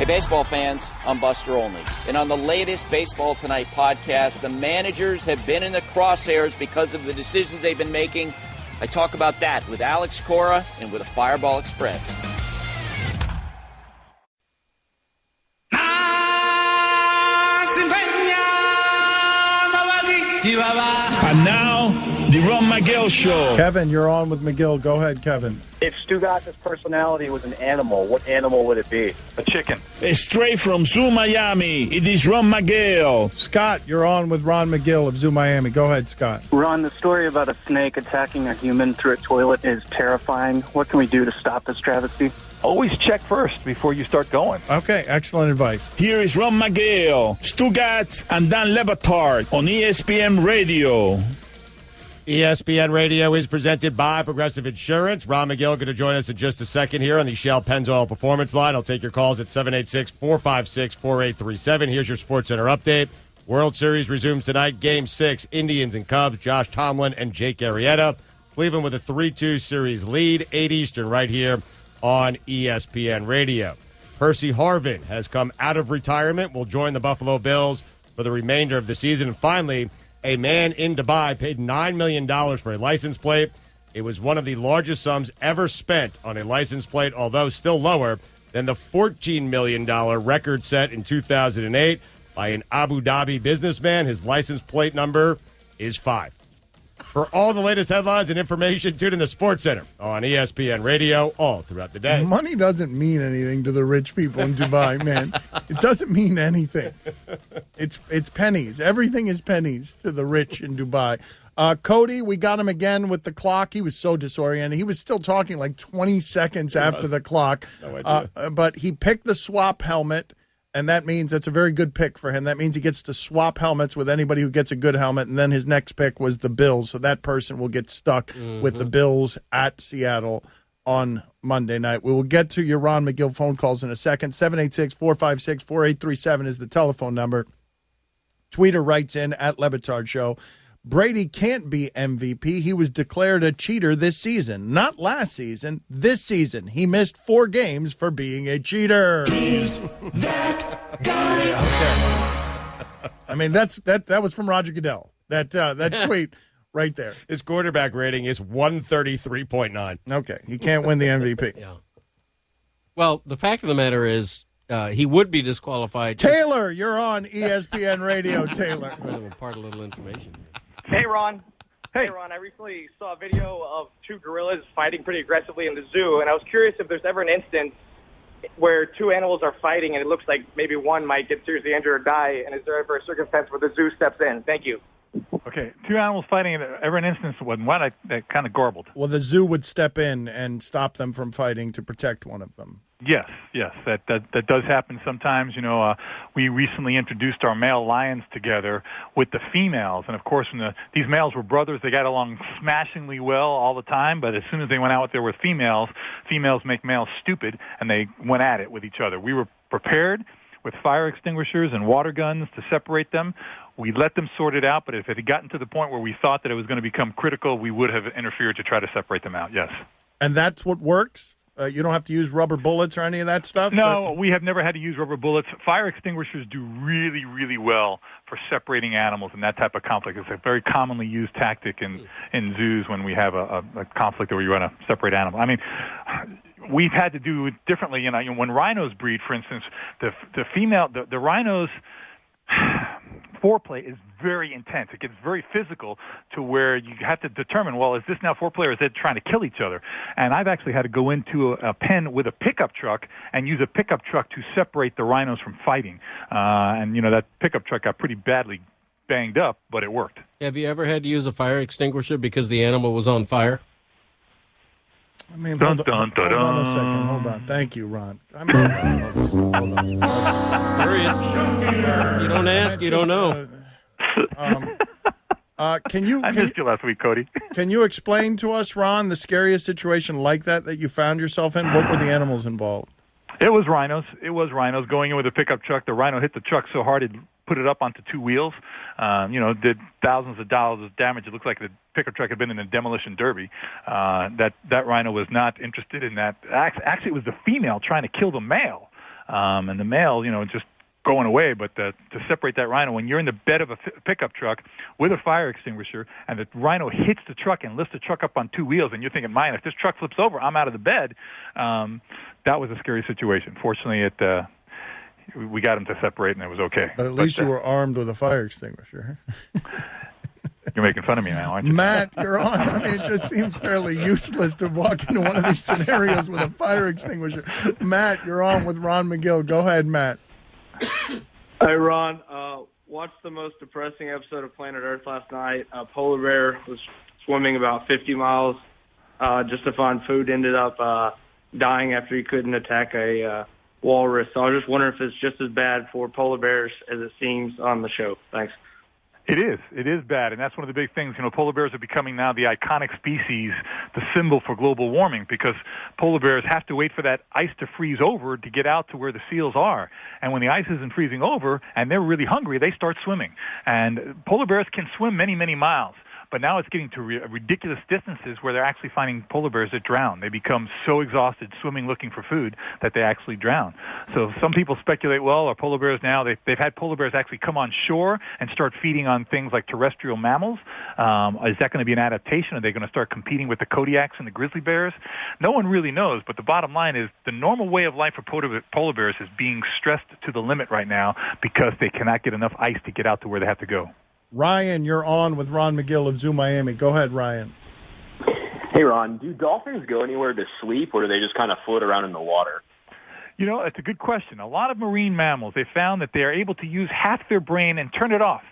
Hey, baseball fans, I'm Buster Olney. And on the latest Baseball Tonight podcast, the managers have been in the crosshairs because of the decisions they've been making. I talk about that with Alex Cora and with a Fireball Express. And now, the Ron McGill Show. Kevin, you're on with McGill. Go ahead, Kevin. If Stugotz's personality was an animal, what animal would it be? A chicken. Straight from Zoo Miami, it is Ron McGill. Scott, you're on with Ron McGill of Zoo Miami. Go ahead, Scott. Ron, the story about a snake attacking a human through a toilet is terrifying. What can we do to stop this travesty? Always check first before you start going. Okay, excellent advice. Here is Ron McGill, Stugotz, and Dan Batard on ESPN Radio. ESPN Radio is presented by Progressive Insurance. Ron McGill going to join us in just a second here on the Shell Pennzoil Performance Line. I'll take your calls at 786-456-4837. Here's your SportsCenter update. World Series resumes tonight. Game 6, Indians and Cubs, Josh Tomlin and Jake Arrieta. Cleveland with a 3-2 series lead, 8 Eastern right here on ESPN Radio. Percy Harvin has come out of retirement, will join the Buffalo Bills for the remainder of the season. And finally, a man in Dubai paid $9 million for a license plate. It was one of the largest sums ever spent on a license plate, although still lower than the $14 million record set in 2008 by an Abu Dhabi businessman. His license plate number is 5. For all the latest headlines and information, tune in the SportsCenter on ESPN Radio all throughout the day. Money doesn't mean anything to the rich people in Dubai, man. It doesn't mean anything. It's pennies. Everything is pennies to the rich in Dubai. Cote, we got him again with the clock. He was so disoriented. He was still talking like 20 seconds after the clock. No idea. But he picked the swap helmet. And that means that's a very good pick for him. That means he gets to swap helmets with anybody who gets a good helmet. And then his next pick was the Bills. So that person will get stuck with the Bills at Seattle on Monday night. We will get to your Ron McGill phone calls in a second. 786-456-4837 is the telephone number. Tweeter writes in at Le Batard Show. Brady can't be MVP. He was declared a cheater this season. Not last season, this season. He missed 4 games for being a cheater. He's that guy. Okay. I mean, that was from Roger Goodell. That tweet right there. His quarterback rating is 133.9. Okay, he can't win the MVP. Yeah. Well, the fact of the matter is he would be disqualified. Taylor, you're on ESPN Radio, Taylor. I'm going to impart a little information. Hey, Ron. Hey, Ron, I recently saw a video of 2 gorillas fighting pretty aggressively in the zoo, and I was curious if there's ever an instance where 2 animals are fighting and it looks like maybe one might get seriously injured or die, and is there ever a circumstance where the zoo steps in? Thank you. Okay, 2 animals fighting, ever an instance when one that kind of garbled. Well, the zoo would step in and stop them from fighting to protect one of them. Yes, that does happen sometimes. You know, we recently introduced our male lions together with the females, and of course, when these males were brothers, they got along smashingly well all the time. But as soon as they went out there with females make males stupid, and they went at it with each other. We were prepared with fire extinguishers and water guns to separate them. We let them sort it out, but if it had gotten to the point where we thought that it was going to become critical, we would have interfered to try to separate them out. Yes. And that's what works? You don't have to use rubber bullets or any of that stuff? No, we have never had to use rubber bullets. Fire extinguishers do really, really well for separating animals in that type of conflict. It's a very commonly used tactic in zoos when we have a conflict where you want to separate animals. I mean, we've had to do it differently. You know, when rhinos breed, for instance, the rhinos foreplay is very intense. It gets very physical to where you have to determine, well, is this now foreplay or is it trying to kill each other? And I've actually had to go into a pen with a pickup truck and use a pickup truck to separate the rhinos from fighting. And, you know, that pickup truck got pretty badly banged up, but it worked. Have you ever had to use a fire extinguisher because the animal was on fire? I mean, hold on a second. Hold on. Thank you, Ron. Hold on. Curious. You don't ask, you don't know. Can you? I missed you last week, Cody. Can you explain to us, Ron, the scariest situation like that you found yourself in? What were the animals involved? It was rhinos. Going in with a pickup truck. The rhino hit the truck so hard it put it up onto 2 wheels. Did thousands of dollars of damage. It looked like the pickup truck had been in a demolition derby. That rhino was not interested in that. Actually, it was the female trying to kill the male. and the male, just going away. But to separate that rhino, when you're in the bed of a pickup truck with a fire extinguisher and the rhino hits the truck and lifts the truck up on two wheels, and you're thinking, man, if this truck flips over, I'm out of the bed. That was a scary situation. Fortunately, we got him to separate, and it was okay. But at least you were armed with a fire extinguisher. You're making fun of me now, aren't you? Matt, you're on. I mean, it just seems fairly useless to walk into one of these scenarios with a fire extinguisher. Matt, you're on with Ron McGill. Go ahead, Matt. Hey, Ron. Watched the most depressing episode of Planet Earth last night. A polar bear was swimming about 50 miles just to find food. Ended up dying after he couldn't attack a walrus. So I was just wondering if it's just as bad for polar bears as it seems on the show. Thanks. It is. It is bad, and that's one of the big things. Polar bears are becoming now the iconic species, the symbol for global warming, because polar bears have to wait for that ice to freeze over to get out to where the seals are. And when the ice isn't freezing over and they're really hungry, they start swimming. And polar bears can swim many, many miles. But now it's getting to ridiculous distances where they're actually finding polar bears that drown. They become so exhausted swimming looking for food that they actually drown. So some people speculate, well, are polar bears now, they've had polar bears actually come on shore and start feeding on things like terrestrial mammals. Is that going to be an adaptation? Are they going to start competing with the Kodiaks and the grizzly bears? No one really knows, but the bottom line is the normal way of life for polar bears is being stressed to the limit right now because they cannot get enough ice to get out to where they have to go. Ryan, you're on with Ron McGill of Zoo Miami. Go ahead, Ryan. Hey, Ron, do dolphins go anywhere to sleep, or do they just kind of float around in the water? It's a good question. A lot of marine mammals, they found that they are able to use half their brain and turn it off.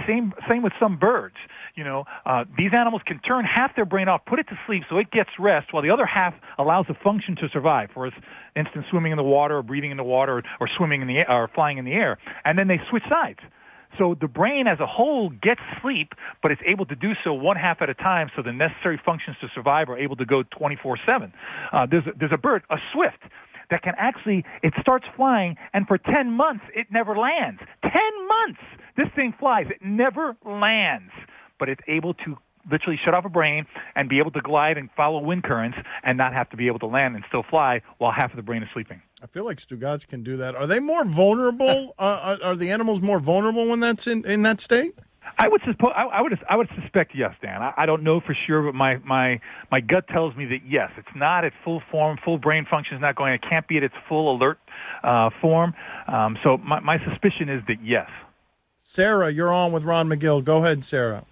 Same with some birds. These animals can turn half their brain off, put it to sleep so it gets rest, while the other half allows the function to survive. For instance, swimming in the water or breathing in the water or swimming in the air or flying in the air. And then they switch sides. So the brain as a whole gets sleep, but it's able to do so one half at a time, so the necessary functions to survive are able to go 24/7. There's a bird, a swift, that can actually, it starts flying, and for 10 months it never lands. 10 months! This thing flies. It never lands, but it's able to literally shut off a brain and be able to glide and follow wind currents and not have to be able to land and still fly while half of the brain is sleeping. I feel like Stugotz can do that. Are they more vulnerable? Are the animals more vulnerable when that's in that state? I would suspect yes, Dan. I don't know for sure, but my gut tells me that yes. It's not at full form, full brain function is not going. It can't be at its full alert form. So my suspicion is that yes. Sarah, you're on with Ron McGill. Go ahead, Sarah.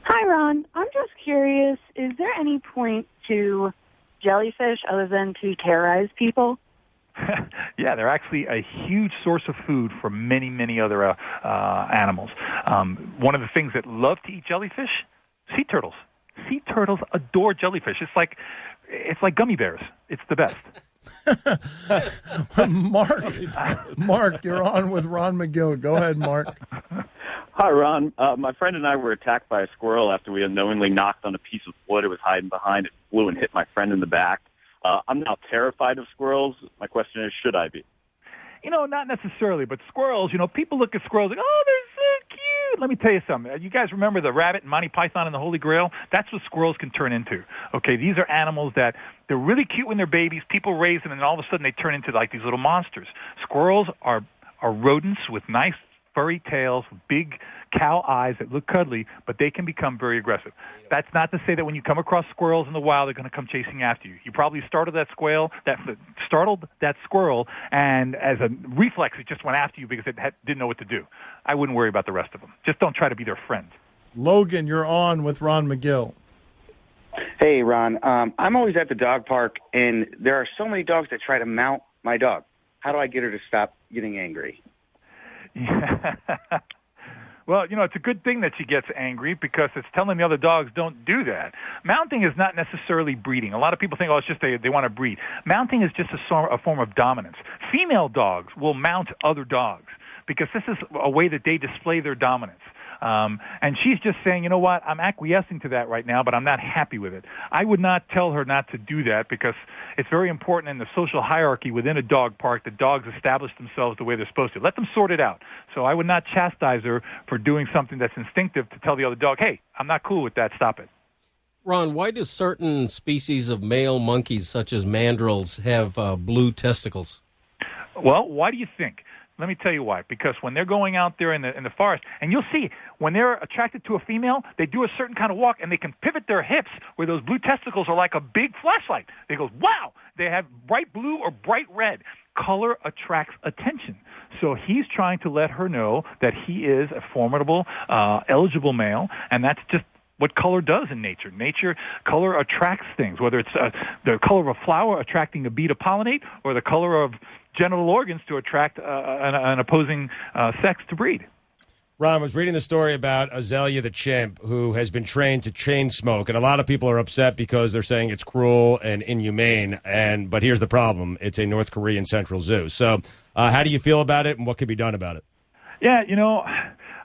Hi, Ron. I'm just curious, is there any point to jellyfish other than to terrorize people? Yeah, they're actually a huge source of food for many, many other animals. One of the things that love to eat jellyfish, sea turtles. Sea turtles adore jellyfish. It's like gummy bears. It's the best. Mark, you're on with Ron McGill. Go ahead, Mark. Hi, Ron. My friend and I were attacked by a squirrel after we unknowingly knocked on a piece of wood it was hiding behind. It flew and hit my friend in the back. I'm now terrified of squirrels. My question is, should I be? Not necessarily, but squirrels, people look at squirrels like, oh, they're so cute. Let me tell you something. You guys remember the rabbit and Monty Python and the Holy Grail? That's what squirrels can turn into. Okay, these are animals that they're really cute when they're babies. People raise them, and all of a sudden they turn into like these little monsters. Squirrels are rodents with nice furry tails, big cow eyes that look cuddly, but they can become very aggressive. That's not to say that when you come across squirrels in the wild, they're going to come chasing after you. You probably startled that squirrel, and as a reflex, it just went after you because it didn't know what to do. I wouldn't worry about the rest of them. Just don't try to be their friend. Logan, you're on with Ron McGill. Hey, Ron. I'm always at the dog park, and there are so many dogs that try to mount my dog. How do I get her to stop getting angry? Yeah. Well, it's a good thing that she gets angry because it's telling the other dogs don't do that. Mounting is not necessarily breeding. A lot of people think, it's just they want to breed. Mounting is just a form of dominance. Female dogs will mount other dogs because this is a way that they display their dominance. And she's just saying, you know what, I'm acquiescing to that right now, but I'm not happy with it. I would not tell her not to do that because it's very important in the social hierarchy within a dog park that dogs establish themselves the way they're supposed to. Let them sort it out. So I would not chastise her for doing something that's instinctive to tell the other dog, hey, I'm not cool with that, stop it. Ron, why do certain species of male monkeys, such as mandrills, have blue testicles? Well, why do you think? Let me tell you why. Because when they're going out there in the forest, and you'll see, when they're attracted to a female, they do a certain kind of walk, and they can pivot their hips where those blue testicles are like a big flashlight. They go, wow! They have bright blue or bright red. Color attracts attention. So he's trying to let her know that he is a formidable, eligible male, and that's just what color does in nature. Color attracts things, whether it's the color of a flower attracting a bee to pollinate, or the color of genital organs to attract an opposing sex to breed. Ron, was reading the story about Azalea the chimp, who has been trained to chain smoke, and a lot of people are upset because they're saying it's cruel and inhumane. But here's the problem: it's a North Korean central zoo. So, how do you feel about it, and what can be done about it? Yeah,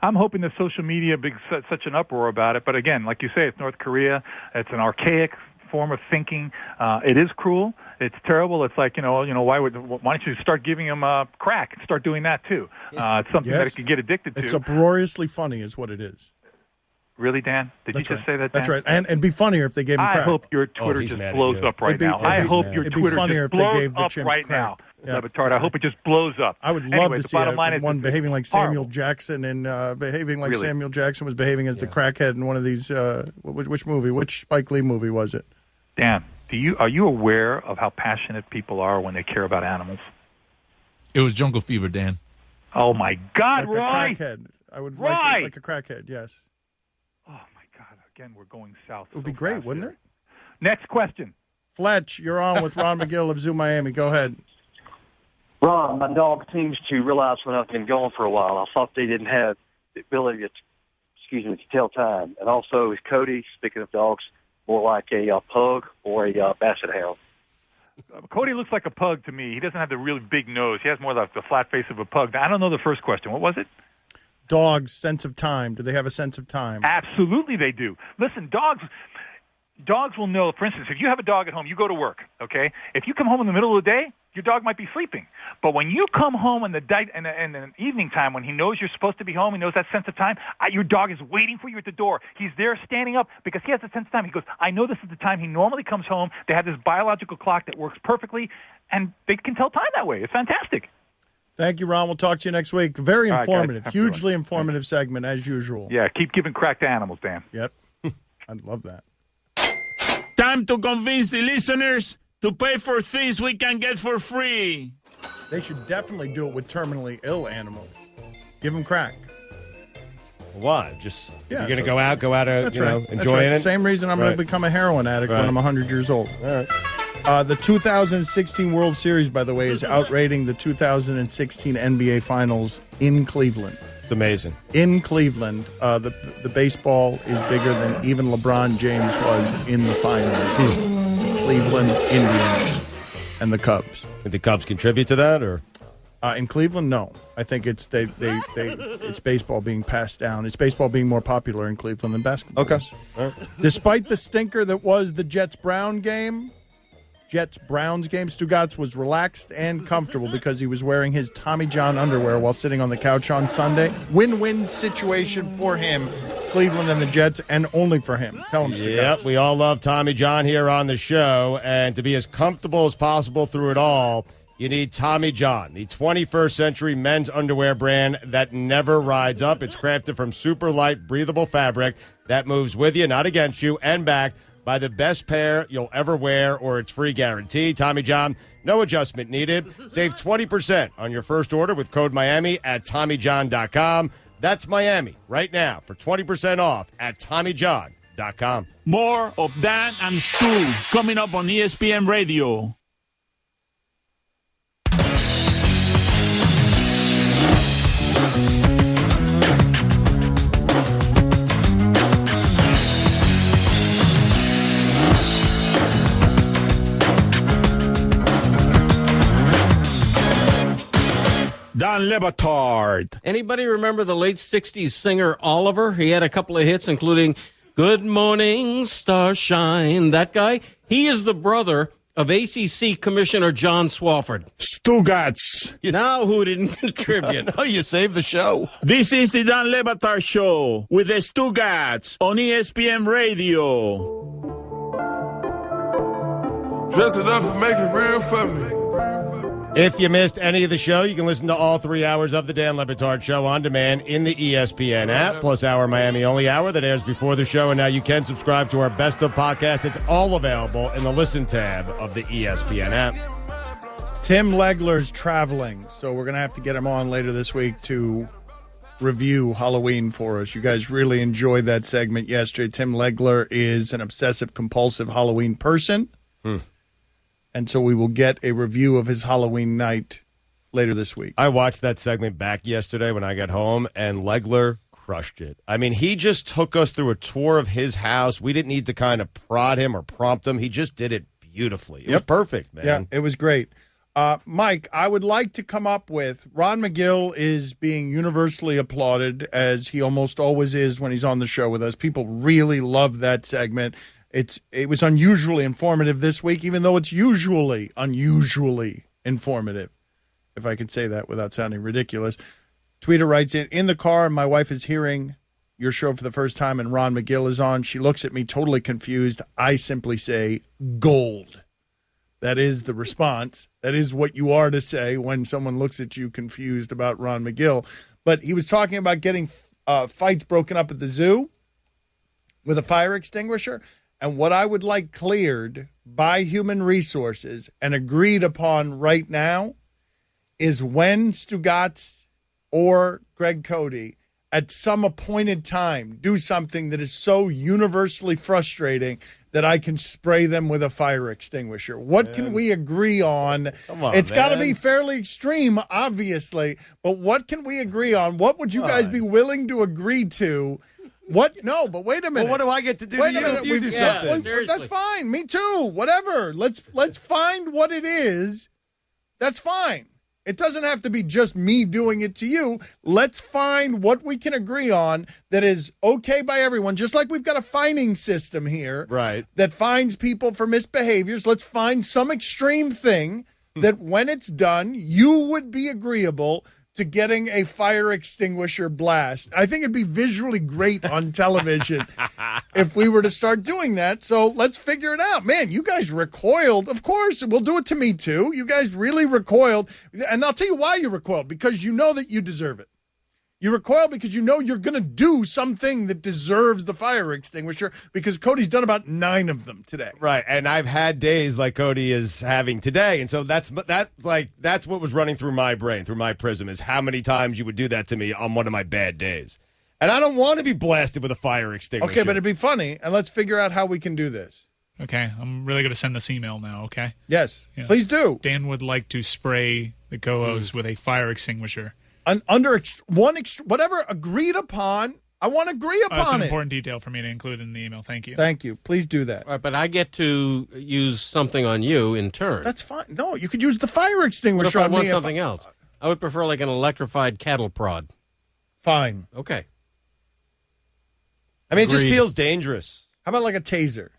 I'm hoping that social media makes such an uproar about it. But again, like you say, it's North Korea. It's an archaic form of thinking. It is cruel. It's terrible. It's like, why don't you start giving them crack and start doing that too? It's something that it could get addicted to. It's uproariously funny is what it is. Really, Dan? Did you just say that, Dan? That's right. And it'd be funnier if they gave him crack. I hope your Twitter just blows up right now. I hope your Twitter just blows up right now. Yeah. Batard, I hope it just blows up. I would love to see one behaving like Samuel Jackson and behaving like Samuel Jackson was behaving as the crackhead in one of these. Which movie? Which Spike Lee movie was it? Dan, are you aware of how passionate people are when they care about animals? It was Jungle Fever, Dan. Oh my God, like Roy! A crackhead. I would like a crackhead. Yes. Oh my God! Again, we're going south. It would be great, wouldn't it? Next question. Fletch, you're on with Ron McGill of Zoo Miami. Go ahead. Ron, my dog seems to realize when I've been gone for a while. I thought they didn't have the ability to tell time. And also, is Cote, speaking of dogs, more like a pug or a basset hound? Cote looks like a pug to me. He doesn't have the really big nose. He has more like the flat face of a pug. I don't know the first question. What was it? Dogs' sense of time. Do they have a sense of time? Absolutely they do. Listen, dogs will know. For instance, if you have a dog at home, you go to work, okay? If you come home in the middle of the day, your dog might be sleeping. But when you come home in the evening time, when he knows you're supposed to be home, he knows that sense of time, your dog is waiting for you at the door. He's there standing up because he has a sense of time. He goes, I know this is the time he normally comes home. They have this biological clock that works perfectly, and they can tell time that way. It's fantastic. Thank you, Ron. We'll talk to you next week. Very informative, hugely informative segment, as usual. Yeah, keep giving crack to animals, Dan. Yep. I'd love that. Time to convince the listeners to pay for things we can get for free. They should definitely do it with terminally ill animals. Give them crack. Why? Just you're going to go out enjoying it? Same reason I'm going to become a heroin addict when I'm 100 years old. All right. The 2016 World Series, by the way, is outrating the 2016 NBA Finals in Cleveland. It's amazing. In Cleveland, the baseball is bigger than even LeBron James was in the finals. The Cleveland Indians and the Cubs. Did the Cubs contribute to that, or? In Cleveland, no. I think it's it's baseball being passed down. It's baseball being more popular in Cleveland than basketball. Okay. All right. Despite the stinker that was the Jets-Browns game, Stugotz was relaxed and comfortable because he was wearing his Tommy John underwear while sitting on the couch on Sunday. Win-win situation for him, Cleveland and the Jets, and only for him. Tell him, Stugotz. Yep, we all love Tommy John here on the show, and to be as comfortable as possible through it all, you need Tommy John, the 21st century men's underwear brand that never rides up. It's crafted from super light, breathable fabric that moves with you, not against you, and backed by the best pair you'll ever wear, or its free guarantee. Tommy John, no adjustment needed. Save 20% on your first order with code Miami at TommyJohn.com. That's Miami right now for 20% off at TommyJohn.com. More of Dan and Stu coming up on ESPN Radio. Dan Le Batard. Anybody remember the late 60s singer Oliver? He had a couple of hits, including Good Morning, Starshine. That guy, he is the brother of ACC Commissioner John Swofford. Stugotz. Now who didn't contribute? Oh, you saved the show. This is the Dan Le Batard Show with the Stugotz on ESPN Radio. Dress it up and make it real for me. If you missed any of the show, you can listen to all 3 hours of the Dan Le Batard Show on demand in the ESPN app, plus our Miami-only hour that airs before the show. And now you can subscribe to our Best of podcast. It's all available in the Listen tab of the ESPN app. Tim Legler's traveling, so we're going to have to get him on later this week to review Halloween for us. You guys really enjoyed that segment yesterday. Tim Legler is an obsessive-compulsive Halloween person. And so we will get a review of his Halloween night later this week. I watched that segment back yesterday when I got home, and Legler crushed it. I mean, he just took us through a tour of his house. We didn't need to kind of prod him or prompt him. He just did it beautifully. It was perfect, man. Yeah, it was great. Mike, I would like to come up with, Ron McGill is being universally applauded, as he almost always is when he's on the show with us. People really love that segment. It was unusually informative this week, even though it's usually unusually informative, if I could say that without sounding ridiculous. Tweeter writes in the car, my wife is hearing your show for the first time and Ron McGill is on. She looks at me totally confused. I simply say, gold. That is the response. That is what you are to say when someone looks at you confused about Ron McGill. But he was talking about getting fights broken up at the zoo with a fire extinguisher. And what I would like cleared by Human Resources and agreed upon right now is when Stugotz or Greg Cote at some appointed time do something that is so universally frustrating that I can spray them with a fire extinguisher. What can we agree on? Come on, it's got to be fairly extreme, obviously, but what can we agree on? What would you guys be willing to agree to? What? No, but wait a minute. Well, what do I get to do Wait to a minute. you? You do something. That's fine. Me too. Whatever. Let's find what it is. That's fine. It doesn't have to be just me doing it to you. Let's find what we can agree on that is okay by everyone, just like we've got a fining system here that fines people for misbehaviors. Let's find some extreme thing that when it's done, you would be agreeable to getting a fire extinguisher blast. I think it'd be visually great on television if we were to start doing that. So let's figure it out. Man, you guys recoiled. Of course, we'll do it to me too. You guys really recoiled. And I'll tell you why you recoiled. Because you know that you deserve it. You recoil because you know you're going to do something that deserves the fire extinguisher because Cody's done about 9 of them today. Right, and I've had days like Cody is having today, and so that's what was running through my brain, through my prism, is how many times you would do that to me on one of my bad days. And I don't want to be blasted with a fire extinguisher. Okay, but it'd be funny, and let's figure out how we can do this. Okay, I'm really going to send this email now, okay? Yes, please do. Dan would like to spray the co-host with a fire extinguisher. Whatever agreed upon, I want to agree upon That's an it. important detail for me to include in the email. Thank you. Thank you. Please do that. All right, but I get to use something on you in turn. That's fine. No, you could use the fire What extinguisher if I on want me. something else? I would prefer like an electrified cattle prod. Fine. Okay. I mean, it just feels dangerous. How about like a taser?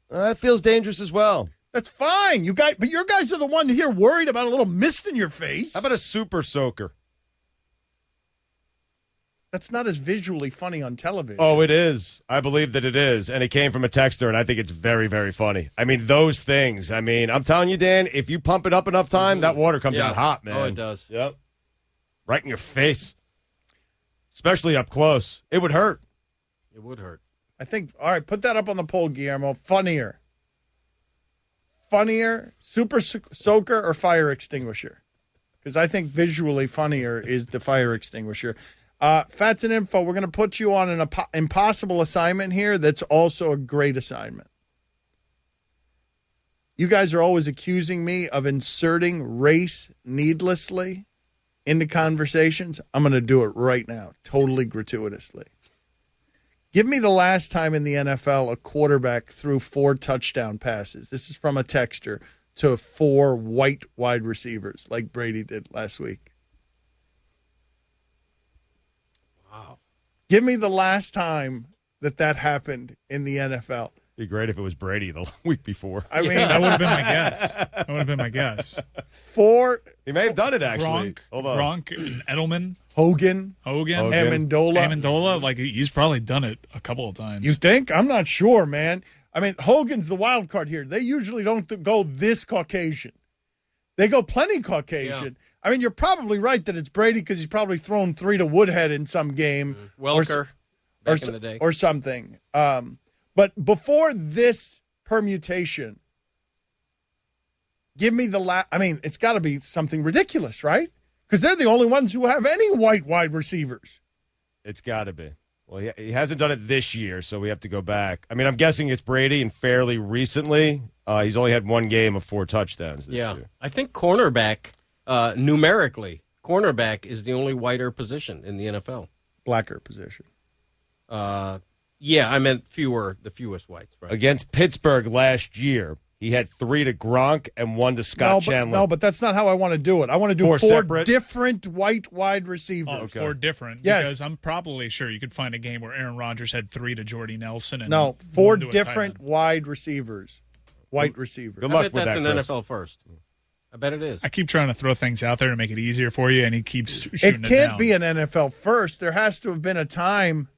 That feels dangerous as well. That's fine. But your guys are the one here worried about a little mist in your face. How about a super soaker? That's not as visually funny on television. Oh, it is. I believe that it is. And it came from a texter, and I think it's very, very funny. I mean, those things. I mean, I'm telling you, Dan, if you pump it up enough time, that water comes out hot, man. Oh, it does. Yep. Right in your face. Especially up close. It would hurt. It would hurt. I think, all right, put that up on the poll, Guillermo. Funnier, super soaker, or fire extinguisher? Because I think visually funnier is the fire extinguisher. Fats and Info, we're going to put you on an impossible assignment here that's also a great assignment. You guys are always accusing me of inserting race needlessly into conversations. I'm going to do it right now, totally gratuitously. Give me the last time in the NFL a quarterback threw 4 touchdown passes. This is from a texter to 4 white wide receivers like Brady did last week. Wow. Give me the last time that happened in the NFL. It'd be great if it was Brady the week before. I mean, that would have been my guess. That would have been my guess. 4. He may have done it, actually. Gronk, Edelman. Hogan. Amendola. Like, he's probably done it a couple of times. You think? I'm not sure, man. I mean, Hogan's the wild card here. They usually don't go this Caucasian. They go plenty Caucasian. Yeah. I mean, you're probably right that it's Brady because he's probably thrown 3 to Woodhead in some game. Welker, back in the day. Or something. But before this permutation, give me the I mean, it's got to be something ridiculous, right? Because they're the only ones who have any white wide receivers. It's got to be. Well, he hasn't done it this year, so we have to go back. I mean, I'm guessing it's Brady, and fairly recently, he's only had 1 game of 4 touchdowns this year. I think cornerback, numerically, cornerback is the only whiter position in the NFL. Blacker position. Yeah, I meant the fewest whites. Right? Against Pittsburgh last year, he had 3 to Gronk and 1 to Scott Chandler. No, but that's not how I want to do it. I want to do 4 different white wide receivers. Oh, okay. 4 different. Yes. Because I'm probably sure you could find a game where Aaron Rodgers had 3 to Jordy Nelson. And no, 4 different wide receivers. White receivers. Good luck I bet with that's that, an Chris. NFL first. I bet it is. I keep trying to throw things out there to make it easier for you, and he keeps shooting It can't down. be an NFL first. There has to have been a time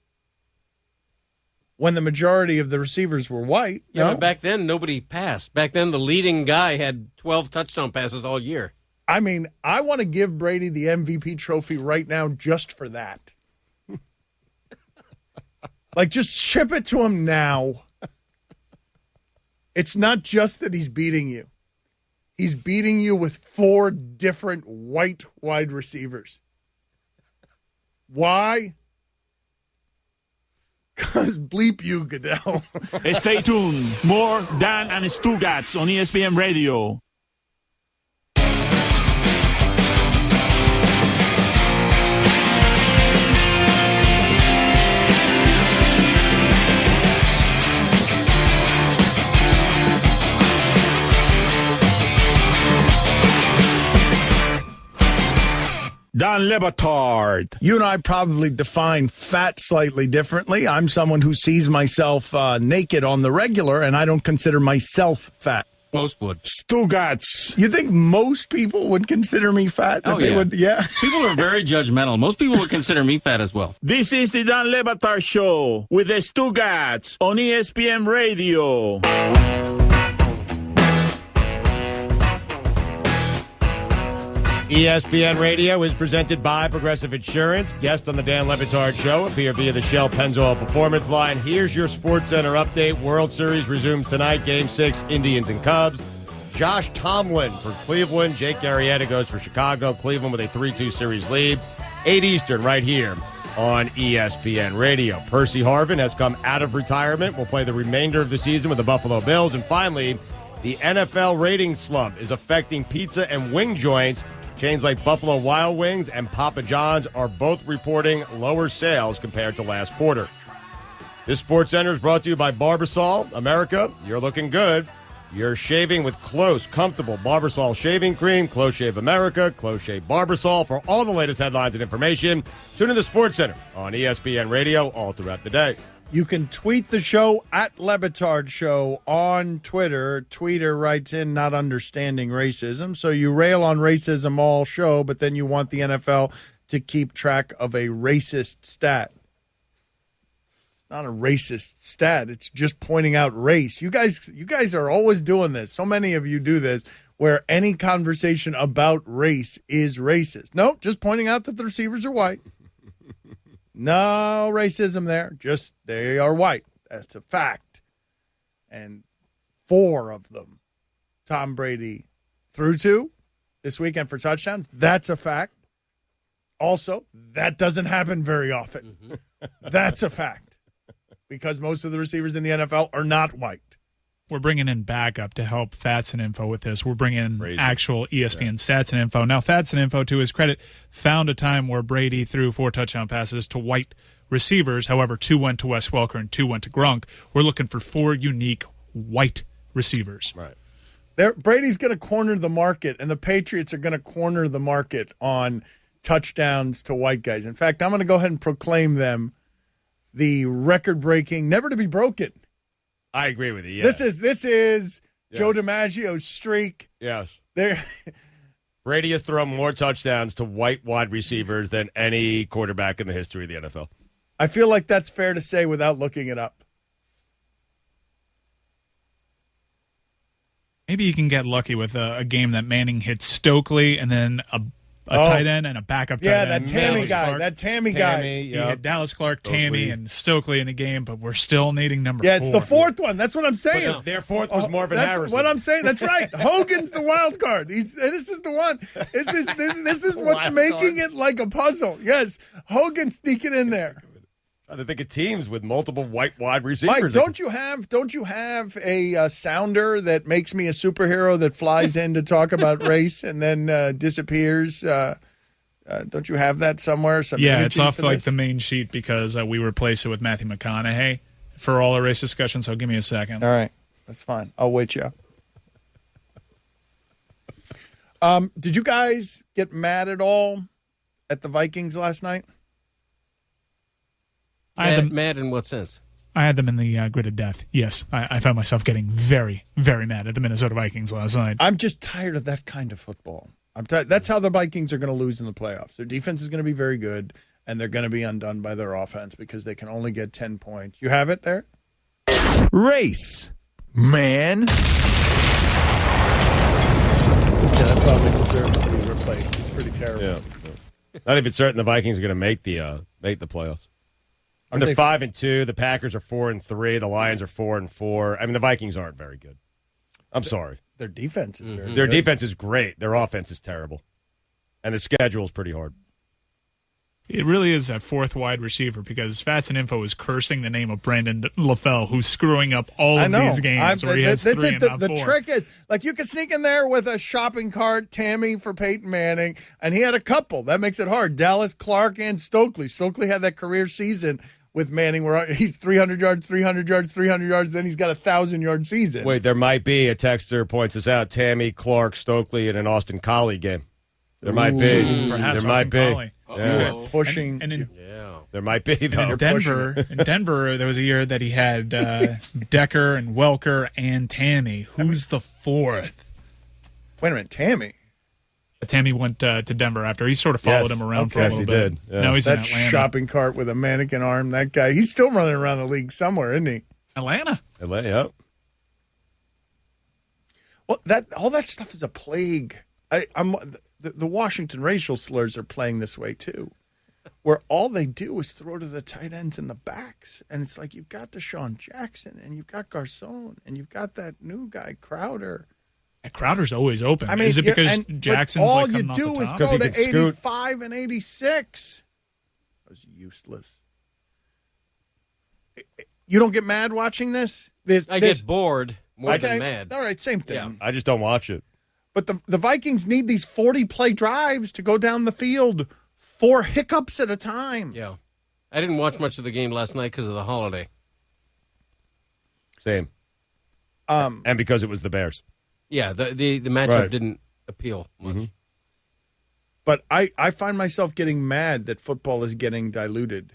when the majority of the receivers were white. Yeah, no? but back then, nobody passed. Back then, the leading guy had 12 touchdown passes all year. I mean, I want to give Brady the MVP trophy right now just for that. Like, just ship it to him now. It's not just that he's beating you. He's beating you with 4 different white wide receivers. Why? Because bleep you, Goodell. Stay tuned. More Dan and Stugotz on ESPN Radio. Dan Le Batard. You and I probably define fat slightly differently. I'm someone who sees myself naked on the regular, and I don't consider myself fat. Most would. Stugotz. You think most people would consider me fat? That they would, yeah. People are very judgmental. Most people would consider me fat as well. This is the Dan Le Batard Show with the Stugotz on ESPN Radio. ESPN Radio is presented by Progressive Insurance. Guest on the Dan Le Batard Show appear via the Shell Pennzoil Performance Line. Here's your Sports Center update. World Series resumes tonight. Game 6, Indians and Cubs. Josh Tomlin for Cleveland. Jake Arrieta goes for Chicago. Cleveland with a 3-2 series lead. 8 Eastern right here on ESPN Radio. Percy Harvin has come out of retirement. Will play the remainder of the season with the Buffalo Bills. And finally, the NFL rating slump is affecting pizza and wing joints. Chains like Buffalo Wild Wings and Papa John's are both reporting lower sales compared to last quarter. This Sports Center is brought to you by Barbasol. America, you're looking good. You're shaving with Close, comfortable Barbasol shaving cream. Close Shave America, Close Shave Barbasol. For all the latest headlines and information, tune in to Sports Center on ESPN Radio all throughout the day. You can tweet the show at Le Batard Show on Twitter. Tweeter writes in, not understanding racism. So you rail on racism all show, but then you want the NFL to keep track of a racist stat. It's not a racist stat. It's just pointing out race. You guys are always doing this. So many of you do this, where any conversation about race is racist. No, just pointing out that the receivers are white. No racism there. Just they are white. That's a fact. And 4 of them, Tom Brady threw to this weekend for touchdowns. That's a fact. Also, that doesn't happen very often. Mm-hmm. That's a fact. Because most of the receivers in the NFL are not white. We're bringing in backup to help Fats and Info with this. We're bringing in actual ESPN stats and info. Now, Fats and Info, to his credit, found a time where Brady threw 4 touchdown passes to white receivers. However, 2 went to Wes Welker and 2 went to Gronk. We're looking for 4 unique white receivers. Right. Brady's going to corner the market, and the Patriots are going to corner the market on touchdowns to white guys. In fact, I'm going to go ahead and proclaim them the record-breaking, never to be broken. I agree with you. Yeah. This is Joe DiMaggio's streak. Yes. There. Brady has thrown more touchdowns to white wide receivers than any quarterback in the history of the NFL. I feel like that's fair to say without looking it up. Maybe you can get lucky with a game that Manning hits Stokely and then a tight end and a backup tight end. Yeah, that Tammy guy. That Tammy guy. You had Dallas Clark, Tammy, and Stokely in the game, but we're still needing number 4. Yeah, it's the fourth one. That's what I'm saying. But their fourth was Marvin That's Harrison. what I'm saying. That's right. Hogan's the wild card. This is the one. This is what's making it like a puzzle. Yes, Hogan sneaking in there. I think of teams with multiple white wide receivers. Mike, don't you have a sounder that makes me a superhero that flies in to talk about race and then disappears? Don't you have that somewhere? Yeah, it's off like the main sheet because we replace it with Matthew McConaughey for all our race discussion. So give me a second. All right, that's fine. I'll wait you up. Did you guys get mad at all at the Vikings last night? Mad in what sense? I had them in the grid of death. Yes, I found myself getting very, very mad at the Minnesota Vikings last night. I'm just tired of that kind of football. That's how the Vikings are going to lose in the playoffs. Their defense is going to be very good, and they're going to be undone by their offense because they can only get 10 points. You have it there? Race, man. Yeah, that probably deserves to be replaced. It's pretty terrible. Yeah. Not even certain the Vikings are going to make the playoffs. And they're 5-2. The Packers are 4-3. The Lions are 4-4. I mean, the Vikings aren't very good. I'm sorry. Their defense is very Their good. defense is great. Their offense is terrible. And the schedule is pretty hard. It really is that fourth wide receiver because Fats and Info is cursing the name of Brandon LaFell, who's screwing up all of these games where he has three and not the four. trick is, like, you can sneak in there with a shopping cart, Tammy for Peyton Manning, and he had a couple. That makes it hard. Dallas, Clark, and Stokely. Stokely had that career season with Manning where he's 300 yards, 300 yards, 300 yards, then he's got a 1,000-yard season. Wait, there might be, a texter points this out, Tammy, Clark, Stokely, in an Austin Collie game. There might be. Perhaps there might be. Collie. Yeah. Pushing. There might be, though. In Denver, there was a year that he had Decker and Welker and Tammy. Who's the fourth? Wait a minute, Tammy? Tammy went to Denver after. He sort of followed him around for a little bit. Yes, he did. Yeah. Now he's that in Atlanta. shopping cart with a mannequin arm, that guy, he's still running around the league somewhere, isn't he? Atlanta. Yep. Well, all that stuff is a plague. The Washington racial slurs are playing this way too, where all they do is throw to the tight ends in the backs, and it's like you've got Deshaun Jackson, and you've got Garcon, and you've got that new guy Crowder. And Crowder's always open. I mean, is it because Jackson's all like you coming do off the is top? go to 85 and 86. That was useless. You don't get mad watching this? I get bored more than mad. All right, same thing. Yeah. I just don't watch it. But the Vikings need these 40-play drives to go down the field 4 hiccups at a time. Yeah. I didn't watch much of the game last night because of the holiday. Same. And because it was the Bears. Yeah, the matchup didn't appeal much. But I find myself getting mad that football is getting diluted.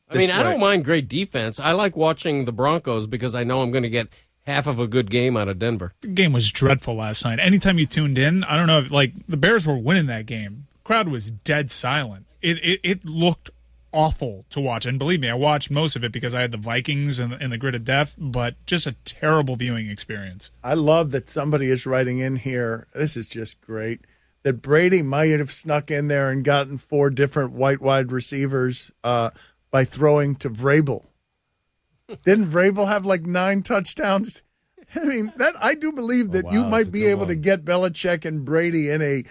I mean, I don't mind great defense. I like watching the Broncos because I know I'm going to get half of a good game out of Denver. The game was dreadful last night. Anytime you tuned in, I don't know if, like, the Bears were winning that game. The crowd was dead silent. It looked awful to watch. And believe me, I watched most of it because I had the Vikings in the grid of death, but just a terrible viewing experience. I love that somebody is writing in here. This is just great. That Brady might have snuck in there and gotten 4 different white wide receivers by throwing to Vrabel. Didn't Vrabel have like 9 touchdowns? I mean, that I do believe that you might be able to get Belichick and Brady in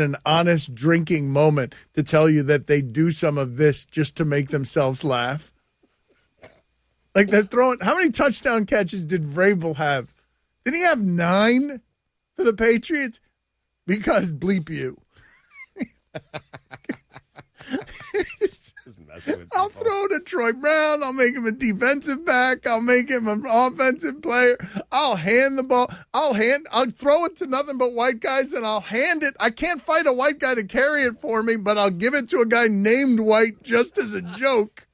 an honest drinking moment to tell you that they do some of this just to make themselves laugh. Like they're throwing. How many touchdown catches did Vrabel have? Did he have 9 for the Patriots? Because bleep you. I'll throw to Troy Brown. I'll make him a defensive back. I'll make him an offensive player. I'll hand the ball. I'll throw it to nothing but white guys, and I'll hand it. I can't fight a white guy to carry it for me, but I'll give it to a guy named White just as a joke.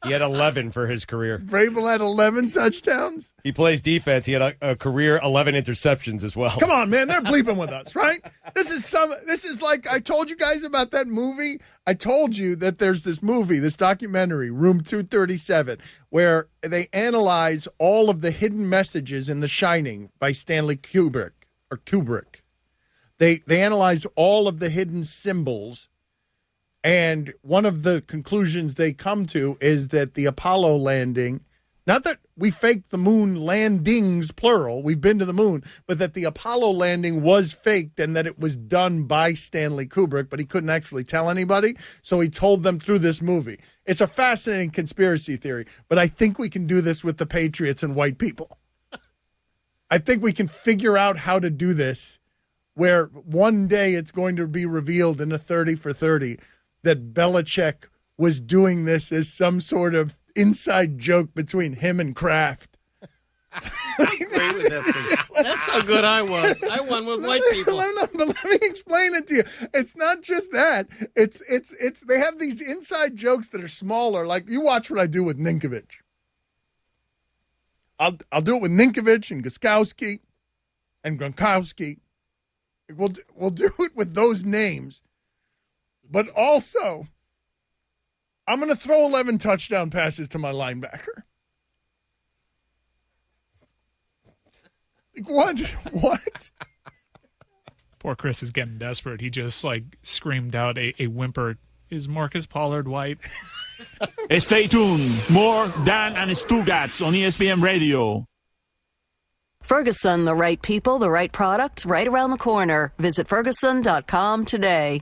He had 11 for his career. Vrabel had 11 touchdowns. He plays defense. He had a career 11 interceptions as well. Come on, man. They're bleeping with us, right? This is like I told you guys about that movie. I told you that there's this movie, this documentary, Room 237, where they analyze all of the hidden messages in The Shining by Stanley Kubrick. They analyze all of the hidden symbols. And one of the conclusions they come to is that the Apollo landing, not that we faked the moon landings, plural, we've been to the moon, but that the Apollo landing was faked and that it was done by Stanley Kubrick, but he couldn't actually tell anybody. So he told them through this movie. It's a fascinating conspiracy theory, but I think we can do this with the Patriots and white people. I think we can figure out how to do this where one day it's going to be revealed in a 30 for 30 that Belichick was doing this as some sort of inside joke between him and Kraft. That's how good I was. I won with white people. But let me explain it to you. It's not just that. It's they have these inside jokes that are smaller. Like you watch what I do with Ninkovich. I'll do it with Ninkovich and Gostkowski and Gronkowski. We'll do it with those names. But also, I'm going to throw 11 touchdown passes to my linebacker. Like, what? Poor Chris is getting desperate. He just, screamed out a whimper. Is Marcus Pollard white? Stay tuned. More Dan and Stugotz on ESPN Radio. Ferguson, the right people, the right products, right around the corner. Visit Ferguson.com today.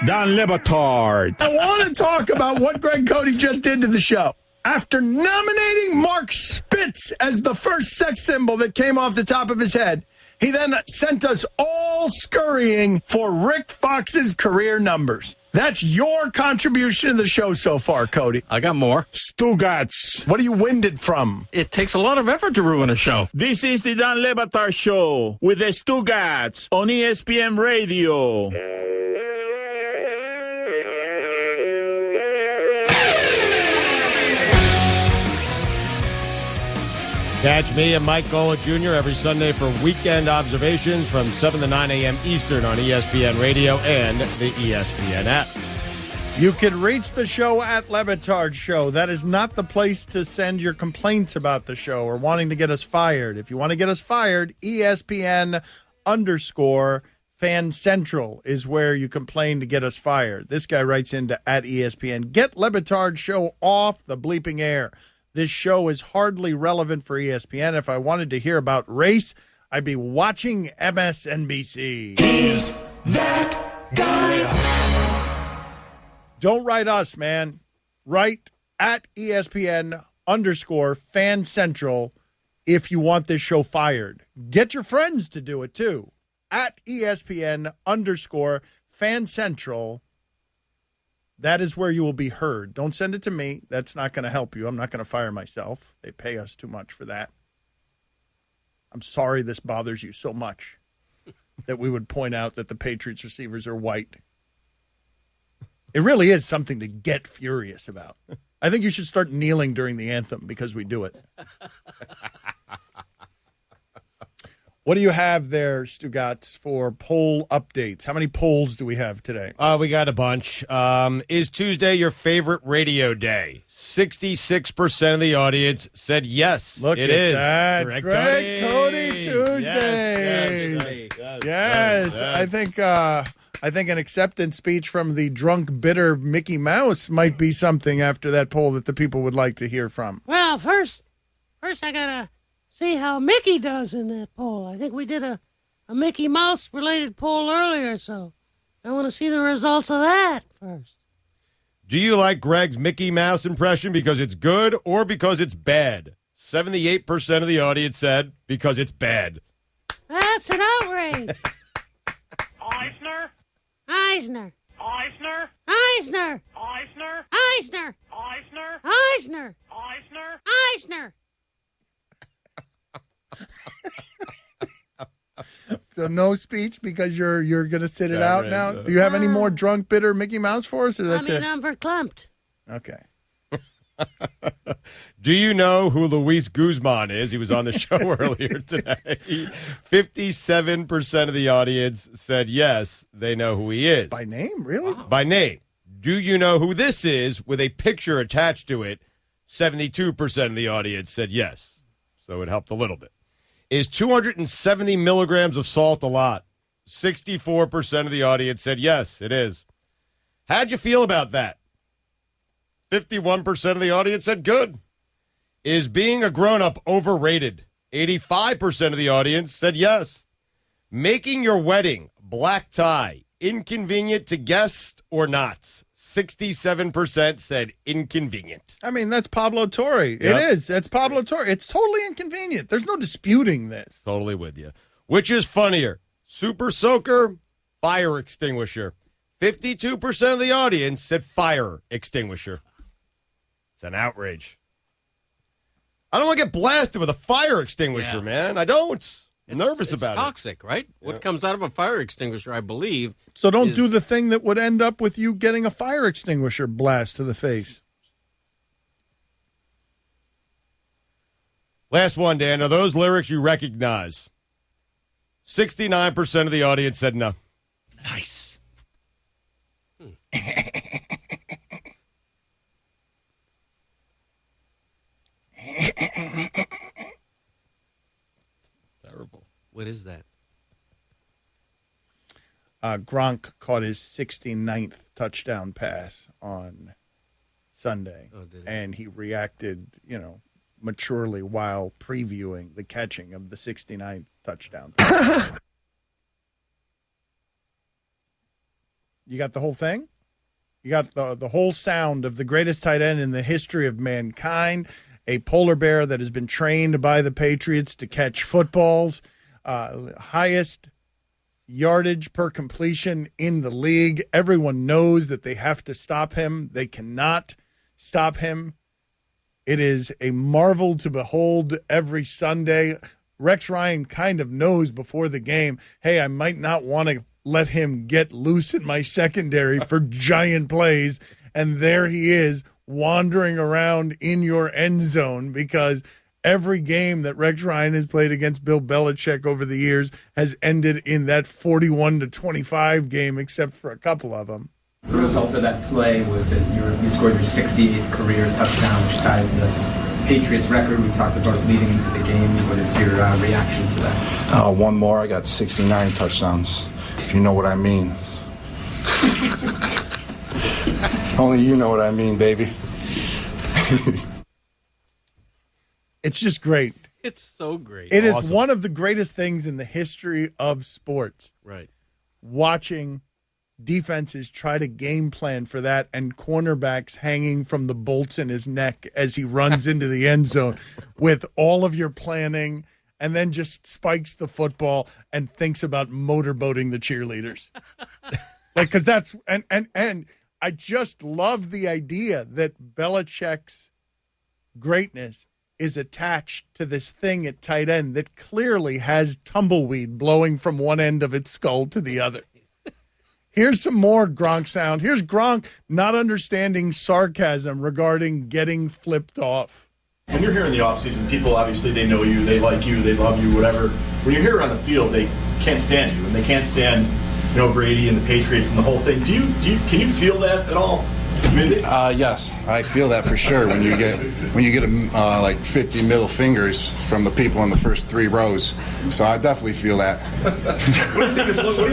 Dan Le Batard. I want to talk about what Greg Cote just did to the show. After nominating Mark Spitz as the first sex symbol that came off the top of his head, he then sent us all scurrying for Rick Fox's career numbers. That's your contribution to the show so far, Cody. I got more. Stugotz. What are you winded from? It takes a lot of effort to ruin a show. This is the Dan Le Batard Show with the Stugotz on ESPN Radio. Catch me and Mike Gola Jr. every Sunday for weekend observations from 7 to 9 a.m. Eastern on ESPN Radio and the ESPN app. You can reach the show at Le Batard Show. That is not the place to send your complaints about the show or wanting to get us fired. If you want to get us fired, ESPN_Fan Central is where you complain to get us fired. This guy writes into at ESPN. Get Le Batard Show off the bleeping air. This show is hardly relevant for ESPN. If I wanted to hear about race, I'd be watching MSNBC. He's that guy. Don't write us, man. Write at ESPN_Fan Central if you want this show fired. Get your friends to do it, too. At ESPN_Fan Central. That is where you will be heard. Don't send it to me. That's not going to help you. I'm not going to fire myself. They pay us too much for that. I'm sorry this bothers you so much that we would point out that the Patriots receivers are white. It really is something to get furious about. I think you should start kneeling during the anthem because we do it. What do you have there, Stugotz, for poll updates? How many polls do we have today? We got a bunch. Is Tuesday your favorite radio day? 66% of the audience said yes. Look it at is. that. Greg Cody Tuesday. Yes. I think an acceptance speech from the drunk, bitter Mickey Mouse might be something after that poll that the people would like to hear from. Well, first I gotta see how Mickey does in that poll. I think we did a Mickey Mouse related poll earlier, so I want to see the results of that first. Do you like Greg's Mickey Mouse impression because it's good or because it's bad? 78% of the audience said because it's bad. That's an outrage. Eisner? Eisner. Eisner. Eisner. Eisner. Eisner. Eisner. Eisner. Eisner. Eisner. So no speech because you're going to sit it out now? Do you have any more drunk, bitter Mickey Mouse for us, or that's it? I'm verklempt. Okay. Do you know who Luis Guzman is? He was on the show earlier today. 57% of the audience said yes, they know who he is. By name, really? Wow. By name. Do you know who this is with a picture attached to it? 72% of the audience said yes. So it helped a little bit. Is 270 milligrams of salt a lot? 64% of the audience said yes, it is. How'd you feel about that? 51% of the audience said good. Is being a grown-up overrated? 85% of the audience said yes. Making your wedding, black tie, inconvenient to guests or not? 67% said inconvenient. I mean, that's Pablo Torre. Yep. It is. That's Pablo Torre. It's totally inconvenient. There's no disputing this. Totally with you. Which is funnier, super soaker, fire extinguisher? 52% of the audience said fire extinguisher. It's an outrage. I don't want to get blasted with a fire extinguisher, man. I don't. I'm nervous about it. It's toxic, right? Yeah. What comes out of a fire extinguisher, I believe. So don't do the thing that would end up with you getting a fire extinguisher blast to the face. Last one, Dan. Are those lyrics you recognize? 69% of the audience said no. Nice. Terrible. What is that? Gronk caught his 69th touchdown pass on Sunday, and he reacted, maturely while previewing the catching of the 69th touchdown pass. You got the whole thing? You got the whole sound of the greatest tight end in the history of mankind, a polar bear that has been trained by the Patriots to catch footballs, highest yardage per completion in the league. Everyone knows that they have to stop him. They cannot stop him. It is a marvel to behold every Sunday. Rex Ryan kind of knows before the game, hey, I might not want to let him get loose in my secondary for giant plays. And there he is wandering around in your end zone, because every game that Rex Ryan has played against Bill Belichick over the years has ended in that 41-25 game, except for a couple of them. The result of that play was that you scored your 68th career touchdown, which ties the Patriots record. We talked about it leading into the game. What is your reaction to that? One more. I got 69 touchdowns, if you know what I mean. Only you know what I mean, baby. It's just great. It's so great. It is one of the greatest things in the history of sports. Right. Watching defenses try to game plan for that, and cornerbacks hanging from the bolts in his neck as he runs into the end zone with all of your planning, and then just spikes the football and thinks about motorboating the cheerleaders. Because that's and I just love the idea that Belichick's greatness is attached to this thing at tight end that clearly has tumbleweed blowing from one end of its skull to the other. Here's some more Gronk sound. Here's Gronk not understanding sarcasm regarding getting flipped off. When you're here in the offseason, people obviously, they know you, they like you, they love you, whatever. When you're here on the field, they can't stand you, and they can't stand, Brady and the Patriots and the whole thing. Can you feel that at all? Yes, I feel that for sure. When you get like 50 middle fingers from the people in the first three rows, so I definitely feel that.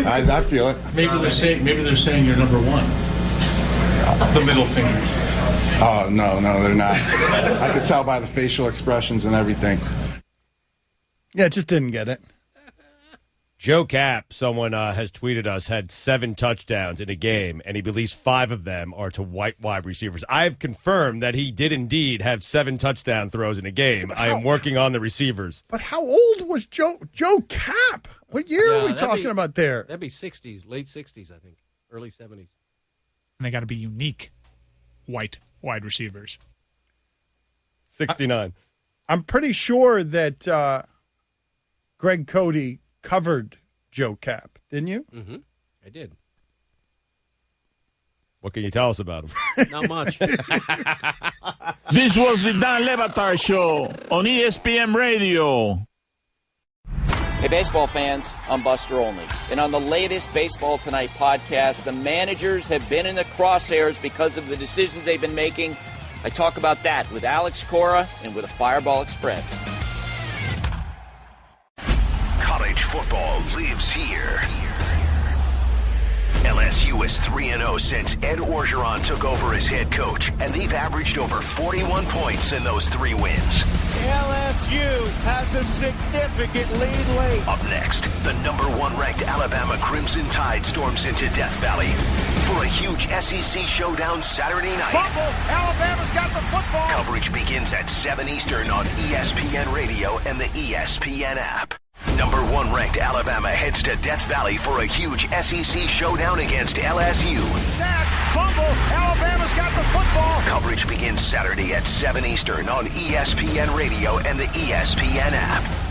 I feel it. Maybe they're saying you're number one. The middle fingers. Oh no, they're not. I could tell by the facial expressions and everything. Yeah, just didn't get it. Joe Cap, someone has tweeted us, had 7 touchdowns in a game, and he believes 5 of them are to white wide receivers. I've confirmed that he did indeed have 7 touchdown throws in a game. I am working on the receivers. But how old was Joe Cap? What year are we talking about there? That'd be 60s, late 60s, I think, early 70s. and they got to be unique white wide receivers. 69. I'm pretty sure that Greg Cote covered Joe Cap, didn't you? Mm-hmm. I did. What can you tell us about him? Not much. This was the Dan Le Batard Show on ESPN Radio. Hey, baseball fans, I'm Buster Olney. And on the latest Baseball Tonight podcast, the managers have been in the crosshairs because of the decisions they've been making. I talk about that with Alex Cora and with a Fireball Express. College football lives here. LSU is 3-0 since Ed Orgeron took over as head coach, and they've averaged over 41 points in those 3 wins. LSU has a significant lead late. Up next, the number 1 ranked Alabama Crimson Tide storms into Death Valley for a huge SEC showdown Saturday night. Fumble! Alabama's got the football! Coverage begins at 7 Eastern on ESPN Radio and the ESPN app. Number 1 ranked Alabama heads to Death Valley for a huge SEC showdown against LSU. Sack! Fumble! Alabama's got the football! Coverage begins Saturday at 7 Eastern on ESPN Radio and the ESPN app.